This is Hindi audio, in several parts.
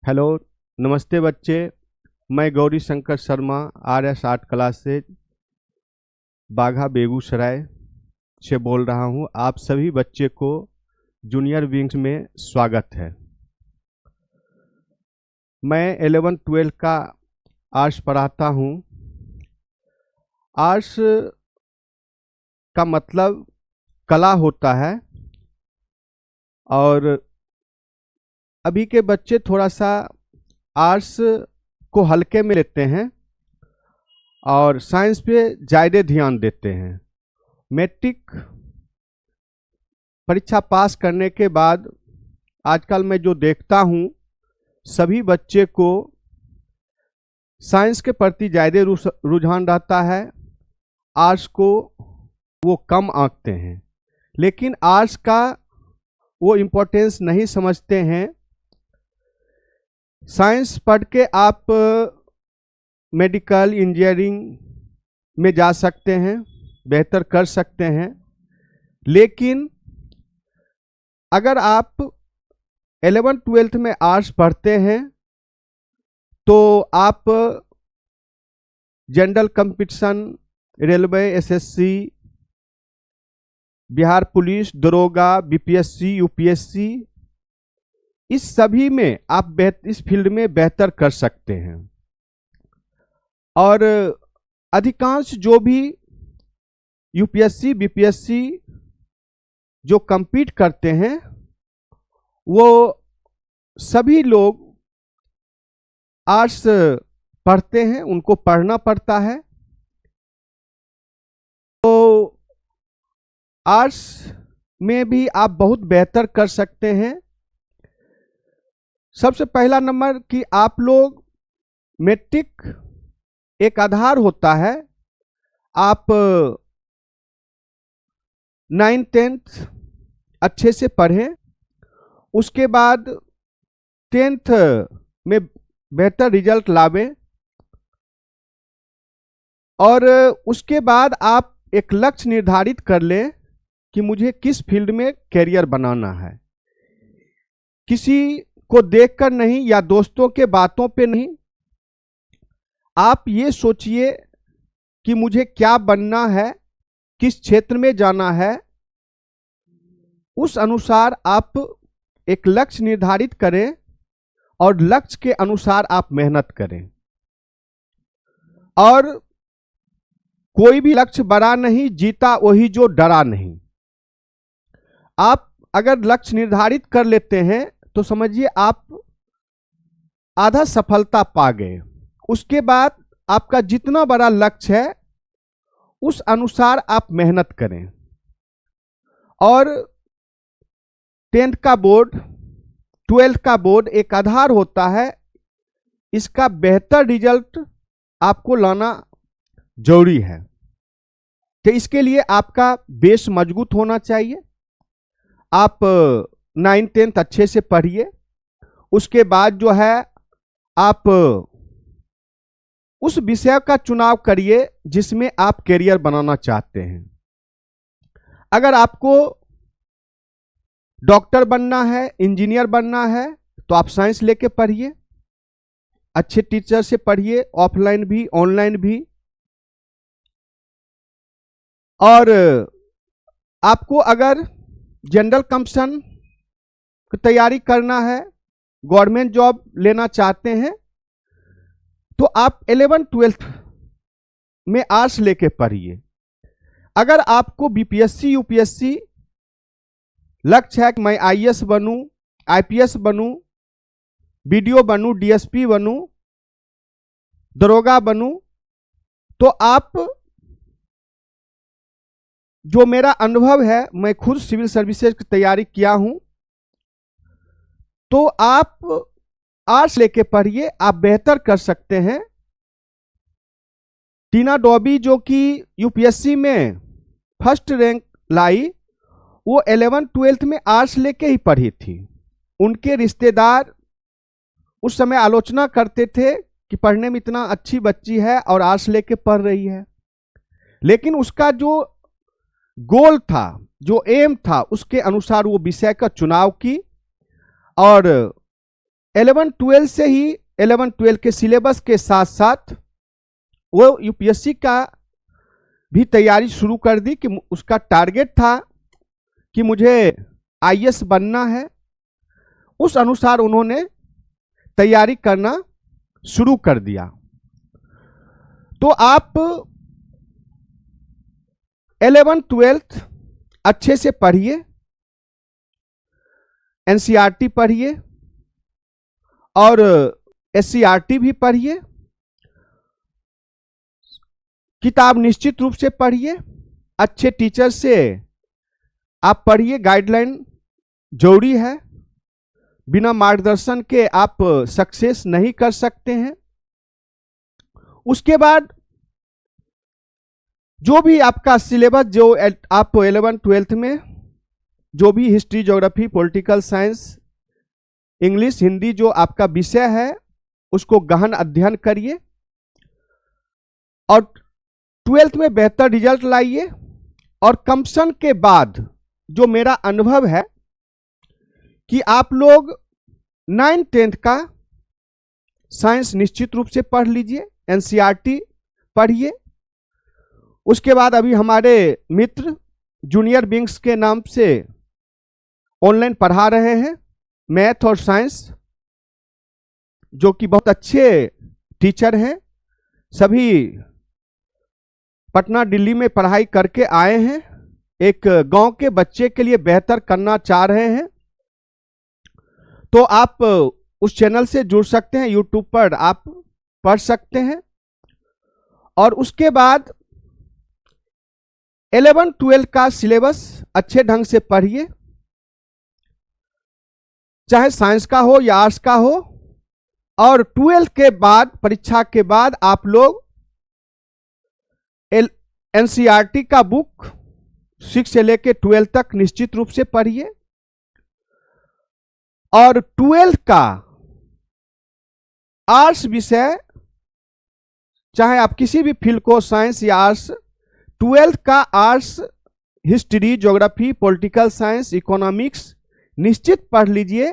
हेलो, नमस्ते बच्चे। मैं Gauri Shankar Sharma RS art class से बाघा बेगूसराय से बोल रहा हूँ। आप सभी बच्चे को जूनियर विंग्स में स्वागत है। मैं 11-12 का आर्ट्स पढ़ाता हूँ। आर्ट्स का मतलब कला होता है और अभी के बच्चे थोड़ा सा आर्ट्स को हल्के में लेते हैं और साइंस पे ज़्यादा ध्यान देते हैं। मैट्रिक परीक्षा पास करने के बाद आजकल मैं जो देखता हूँ, सभी बच्चे को साइंस के प्रति ज़्यादा रुझान रहता है, आर्ट्स को वो कम आंकते हैं। लेकिन आर्ट्स का वो इम्पोर्टेंस नहीं समझते हैं। साइंस पढ़ के आप मेडिकल इंजीनियरिंग में जा सकते हैं, बेहतर कर सकते हैं। लेकिन अगर आप 11-12 में आर्ट्स पढ़ते हैं तो आप general competition, railway, SSC, Bihar police, दरोगा, BPSC, UPSC, इस सभी में आप इस फील्ड में बेहतर कर सकते हैं। और अधिकांश जो भी UPSC, BPSC जो compete करते हैं, वो सभी लोग आर्ट्स पढ़ते हैं, उनको पढ़ना पड़ता है। तो आर्ट्स में भी आप बहुत बेहतर कर सकते हैं। सबसे पहला नंबर कि आप लोग मैट्रिक एक आधार होता है। आप 9th-10th अच्छे से पढ़ें, उसके बाद 10th में बेहतर रिजल्ट लावें और उसके बाद आप एक लक्ष्य निर्धारित कर लें कि मुझे किस फील्ड में कैरियर बनाना है। किसी को देखकर नहीं या दोस्तों के बातों पे नहीं, आप ये सोचिए कि मुझे क्या बनना है, किस क्षेत्र में जाना है। उस अनुसार आप एक लक्ष्य निर्धारित करें और लक्ष्य के अनुसार आप मेहनत करें। और कोई भी लक्ष्य बड़ा नहीं, जीता वही जो डरा नहीं। आप अगर लक्ष्य निर्धारित कर लेते हैं तो समझिए आप आधा सफलता पा गए। उसके बाद आपका जितना बड़ा लक्ष्य है उस अनुसार आप मेहनत करें। और 10th का बोर्ड, 12th का बोर्ड एक आधार होता है, इसका बेहतर रिजल्ट आपको लाना जरूरी है। तो इसके लिए आपका बेस मजबूत होना चाहिए। आप 9th-10th अच्छे से पढ़िए, उसके बाद जो है आप उस विषय का चुनाव करिए जिसमें आप कैरियर बनाना चाहते हैं। अगर आपको डॉक्टर बनना है, इंजीनियर बनना है, तो आप साइंस लेके पढ़िए, अच्छे टीचर से पढ़िए, ऑफलाइन भी ऑनलाइन भी। और आपको अगर जनरल कंपटीशन की तैयारी करना है, गवर्नमेंट जॉब लेना चाहते हैं, तो आप 11-12 में आर्ट्स लेके पढ़िए। अगर आपको BPSC, UPSC लक्ष्य है कि मैं IAS बनूं, IPS बनूं, BDO बनूं, DSP बनूं, दरोगा बनूं, तो आप, जो मेरा अनुभव है, मैं खुद सिविल सर्विसेज की तैयारी किया हूं, तो आप आर्ट्स लेके पढ़िए, आप बेहतर कर सकते हैं। टीना डॉबी जो कि UPSC में फर्स्ट रैंक लाई, वो 11-12 में आर्ट्स लेके ही पढ़ी थी। उनके रिश्तेदार उस समय आलोचना करते थे कि पढ़ने में इतना अच्छी बच्ची है और आर्ट्स लेके पढ़ रही है। लेकिन उसका जो गोल था, जो एम था, उसके अनुसार वो विषय का चुनाव की और 11-12 से ही 11-12 के सिलेबस के साथ साथ वो यूपीएससी का भी तैयारी शुरू कर दी कि उसका टारगेट था कि मुझे आईएएस बनना है। उस अनुसार उन्होंने तैयारी करना शुरू कर दिया। तो आप 11-12 अच्छे से पढ़िए, एनसीईआरटी पढ़िए और एससीईआरटी भी पढ़िए। किताब निश्चित रूप से पढ़िए, अच्छे टीचर से आप पढ़िए, गाइडलाइन जरूरी है। बिना मार्गदर्शन के आप सक्सेस नहीं कर सकते हैं। उसके बाद जो भी आपका सिलेबस, जो आप 11-12 में जो भी history, geography, political science, English, Hindi जो आपका विषय है उसको गहन अध्ययन करिए और 12th में बेहतर रिजल्ट लाइए। और कंपसन के बाद जो मेरा अनुभव है कि आप लोग 9th-10th का साइंस निश्चित रूप से पढ़ लीजिए, एनसीईआरटी पढ़िए। उसके बाद अभी हमारे मित्र जूनियर विंग्स के नाम से ऑनलाइन पढ़ा रहे हैं मैथ और साइंस, जो कि बहुत अच्छे टीचर हैं। सभी पटना, दिल्ली में पढ़ाई करके आए हैं, एक गांव के बच्चे के लिए बेहतर करना चाह रहे हैं। तो आप उस चैनल से जुड़ सकते हैं, यूट्यूब पर आप पढ़ सकते हैं। और उसके बाद 11-12 का सिलेबस अच्छे ढंग से पढ़िए, चाहे साइंस का हो या आर्ट्स का हो। और 12 के बाद, परीक्षा के बाद आप लोग एनसीईआरटी का बुक 6 से लेके 12 तक निश्चित रूप से पढ़िए। और 12 का आर्ट्स विषय, चाहे आप किसी भी फील्ड को, साइंस या आर्ट्स, 12 का arts, history, geography, political science, economics निश्चित पढ़ लीजिए।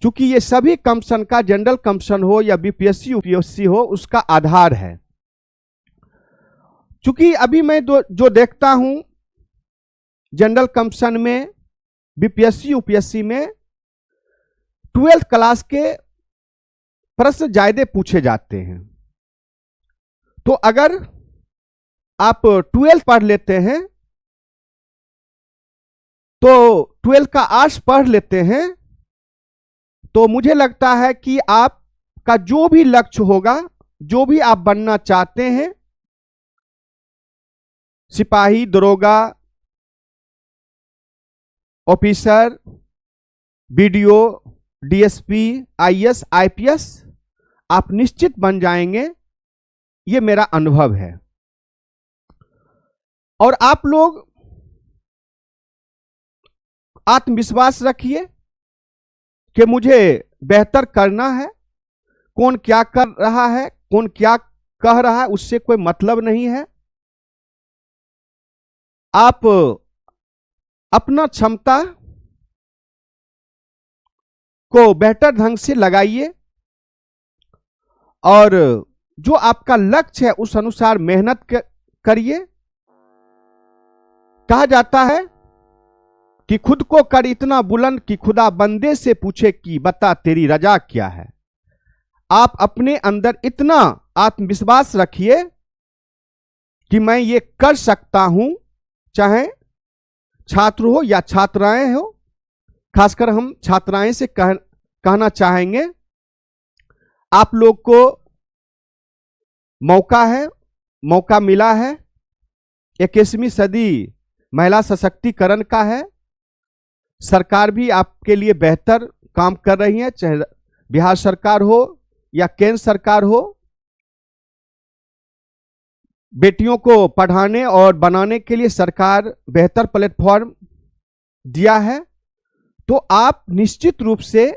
क्योंकि ये सभी कंपसन का, जनरल कंपसन हो या बीपीएससी यूपीएससी हो, उसका आधार है। क्योंकि अभी मैं जो देखता हूं जनरल कंपसन में, बीपीएससी यूपीएससी में 12th क्लास के प्रश्न ज्यादा पूछे जाते हैं। तो अगर आप 12th पढ़ लेते हैं, तो 12th का आर्ट्स पढ़ लेते हैं, तो मुझे लगता है कि आपका जो भी लक्ष्य होगा, जो भी आप बनना चाहते हैं, सिपाही, दरोगा, officer, BDO, DSP, IAS, IPS, आप निश्चित बन जाएंगे। ये मेरा अनुभव है। और आप लोग आत्मविश्वास रखिए कि मुझे बेहतर करना है। कौन क्या कर रहा है, कौन क्या कह रहा है, उससे कोई मतलब नहीं है। आप अपना क्षमता को बेहतर ढंग से लगाइए और जो आपका लक्ष्य है उस अनुसार मेहनत करिए। कहा जाता है कि खुद को कर इतना बुलंद कि खुदा बंदे से पूछे कि बता तेरी रजा क्या है। आप अपने अंदर इतना आत्मविश्वास रखिए कि मैं ये कर सकता हूं, चाहे छात्र हो या छात्राएं हो। खासकर हम छात्राएं से कहना चाहेंगे, आप लोग को मौका है, मौका मिला है। 21वीं सदी महिला सशक्तिकरण का है। सरकार भी आपके लिए बेहतर काम कर रही है, चाहे बिहार सरकार हो या केंद्र सरकार हो। बेटियों को पढ़ाने और बनाने के लिए सरकार बेहतर प्लेटफॉर्म दिया है। तो आप निश्चित रूप से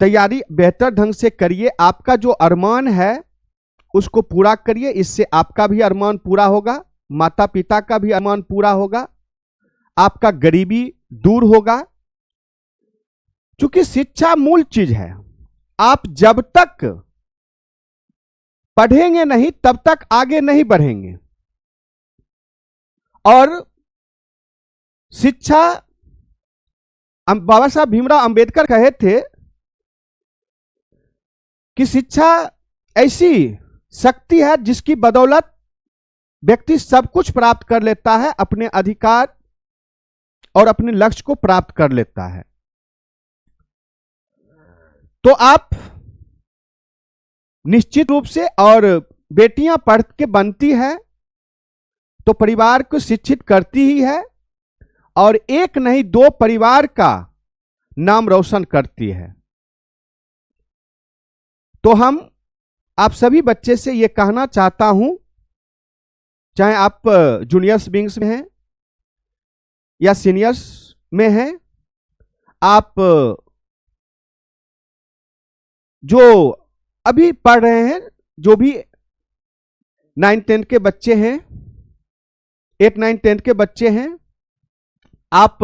तैयारी बेहतर ढंग से करिए। आपका जो अरमान है उसको पूरा करिए, इससे आपका भी अरमान पूरा होगा, माता पिता का भी अरमान पूरा होगा, आपका गरीबी दूर होगा। क्योंकि शिक्षा मूल चीज है। आप जब तक पढ़ेंगे नहीं तब तक आगे नहीं बढ़ेंगे। और शिक्षा, बाबा साहब भीमराव अंबेडकर कहे थे कि शिक्षा ऐसी शक्ति है जिसकी बदौलत व्यक्ति सब कुछ प्राप्त कर लेता है, अपने अधिकार और अपने लक्ष्य को प्राप्त कर लेता है। तो आप निश्चित रूप से, और बेटियां पढ़ के बनती है तो परिवार को शिक्षित करती ही है, और एक नहीं दो परिवार का नाम रोशन करती है। तो हम आप सभी बच्चे से यह कहना चाहता हूं, चाहे आप जूनियर्स विंग्स में हैं या सीनियर्स में हैं, आप जो अभी पढ़ रहे हैं, जो भी 9-10 के बच्चे हैं, 8-9-10 के बच्चे हैं, आप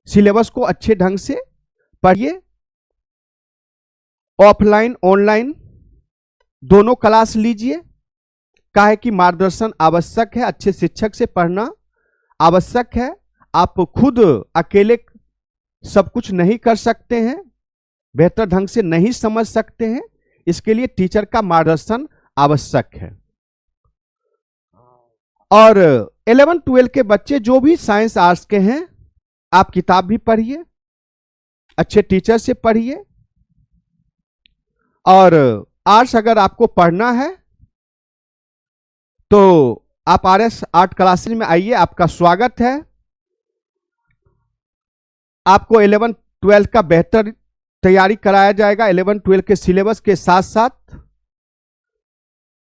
सिलेबस को अच्छे ढंग से पढ़िए। ऑफलाइन ऑनलाइन दोनों क्लास लीजिए। काहे कि मार्गदर्शन आवश्यक है, अच्छे शिक्षक से पढ़ना आवश्यक है। आप खुद अकेले सब कुछ नहीं कर सकते हैं, बेहतर ढंग से नहीं समझ सकते हैं, इसके लिए टीचर का मार्गदर्शन आवश्यक है। और 11-12 के बच्चे जो भी साइंस आर्ट्स के हैं, आप किताब भी पढ़िए, अच्छे टीचर से पढ़िए। और आर्ट्स अगर आपको पढ़ना है तो आप RS आर्ट क्लासेज में आइए, आपका स्वागत है। आपको 11-12 का बेहतर तैयारी कराया जाएगा। 11-12 के सिलेबस के साथ साथ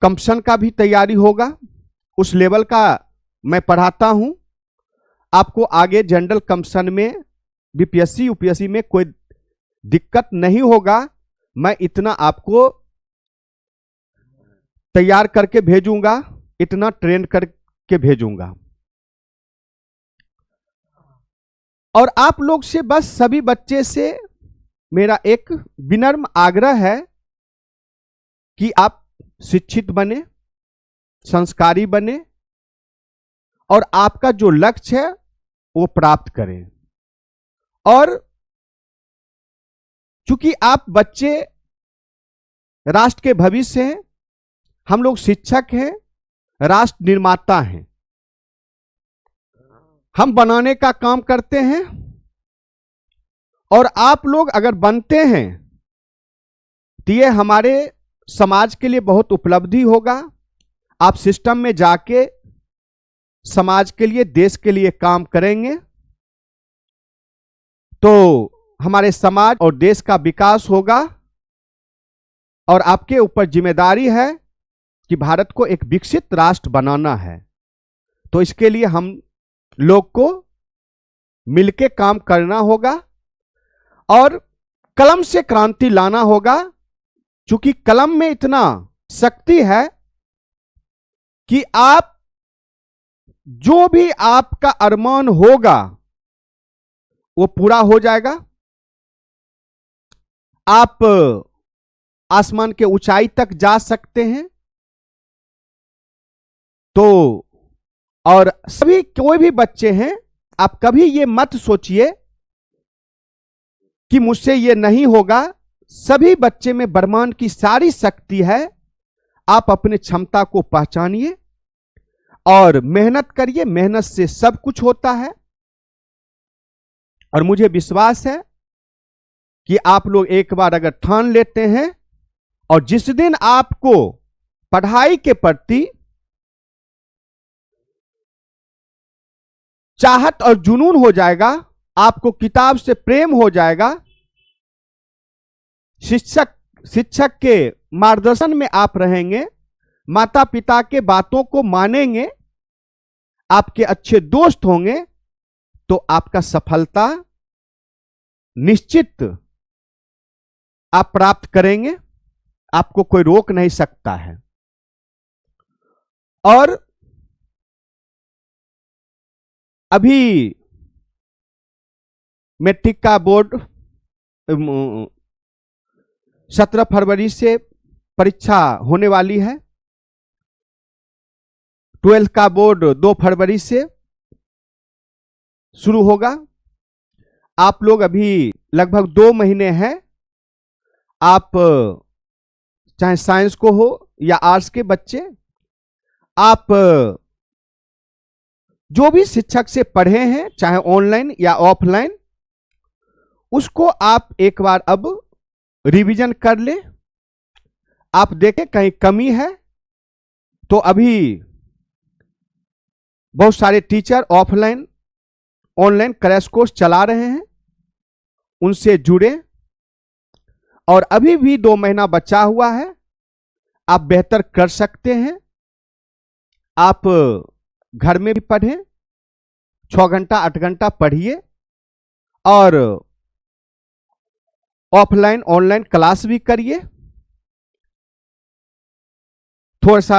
कंपटीशन का भी तैयारी होगा, उस लेवल का मैं पढ़ाता हूं। आपको आगे जनरल कंपटीशन में BPSC UPSC में कोई दिक्कत नहीं होगा। मैं इतना आपको तैयार करके भेजूंगा, इतना ट्रेन करके भेजूंगा। और आप लोग से, बस सभी बच्चे से मेरा एक विनम्र आग्रह है कि आप शिक्षित बने, संस्कारी बने, और आपका जो लक्ष्य है वो प्राप्त करें। और चूंकि आप बच्चे राष्ट्र के भविष्य हैं, हम लोग शिक्षक हैं, राष्ट्र निर्माता हैं, हम बनाने का काम करते हैं। और आप लोग अगर बनते हैं तो ये हमारे समाज के लिए बहुत उपलब्धि होगा। आप सिस्टम में जाके समाज के लिए, देश के लिए काम करेंगे तो हमारे समाज और देश का विकास होगा। और आपके ऊपर जिम्मेदारी है कि भारत को एक विकसित राष्ट्र बनाना है। तो इसके लिए हम लोग को मिलके काम करना होगा और कलम से क्रांति लाना होगा। क्योंकि कलम में इतना शक्ति है कि आप जो भी आपका अरमान होगा वो पूरा हो जाएगा। आप आसमान के ऊंचाई तक जा सकते हैं। तो और सभी कोई भी बच्चे हैं, आप कभी ये मत सोचिए कि मुझसे ये नहीं होगा। सभी बच्चे में ब्रह्मांड की सारी शक्ति है। आप अपने क्षमता को पहचानिए और मेहनत करिए। मेहनत से सब कुछ होता है। और मुझे विश्वास है कि आप लोग एक बार अगर ठान लेते हैं और जिस दिन आपको पढ़ाई के प्रति चाहत और जुनून हो जाएगा, आपको किताब से प्रेम हो जाएगा, शिक्षक के मार्गदर्शन में आप रहेंगे, माता पिता के बातों को मानेंगे, आपके अच्छे दोस्त होंगे, तो आपका सफलता निश्चित आप प्राप्त करेंगे। आपको कोई रोक नहीं सकता है। और अभी मैट्रिक का बोर्ड 17 फरवरी से परीक्षा होने वाली है। 12th का बोर्ड 2 फरवरी से शुरू होगा। आप लोग अभी लगभग 2 महीने हैं, आप चाहे साइंस को हो या आर्ट्स के बच्चे, आप जो भी शिक्षक से पढ़े हैं चाहे ऑनलाइन या ऑफलाइन, उसको आप एक बार अब रिवीजन कर ले। आप देखें कहीं कमी है तो अभी बहुत सारे teacher offline online crash course चला रहे हैं, उनसे जुड़े। और अभी भी 2 महीना बचा हुआ है, आप बेहतर कर सकते हैं। आप घर में भी पढ़ें, 6 घंटा 8 घंटा पढ़िए और ऑफलाइन ऑनलाइन क्लास भी करिए। थोड़ा सा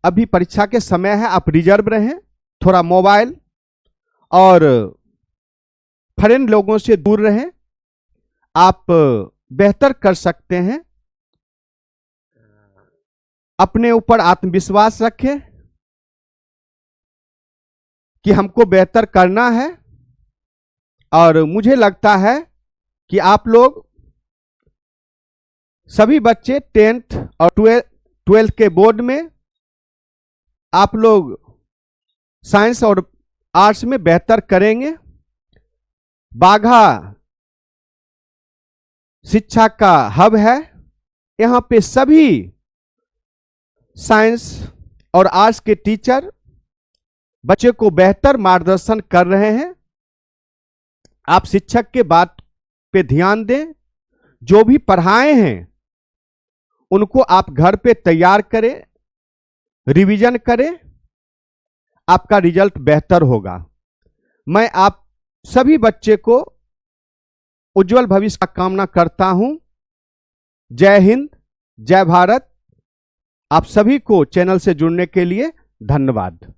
अभी परीक्षा के समय है, आप रिजर्व रहें, थोड़ा मोबाइल और फ्रेंड लोगों से दूर रहें, आप बेहतर कर सकते हैं। अपने ऊपर आत्मविश्वास रखें कि हमको बेहतर करना है। और मुझे लगता है कि आप लोग सभी बच्चे 10th और 12th के बोर्ड में आप लोग साइंस और आर्ट्स में बेहतर करेंगे। बाघा शिक्षा का हब है, यहाँ पे सभी साइंस और आर्ट्स के टीचर बच्चे को बेहतर मार्गदर्शन कर रहे हैं। आप शिक्षक के बात पे ध्यान दें, जो भी पढ़ाए हैं उनको आप घर पे तैयार करें, रिवीजन करें, आपका रिजल्ट बेहतर होगा। मैं आप सभी बच्चे को उज्जवल भविष्य का कामना करता हूं। जय हिंद, जय भारत। आप सभी को चैनल से जुड़ने के लिए धन्यवाद।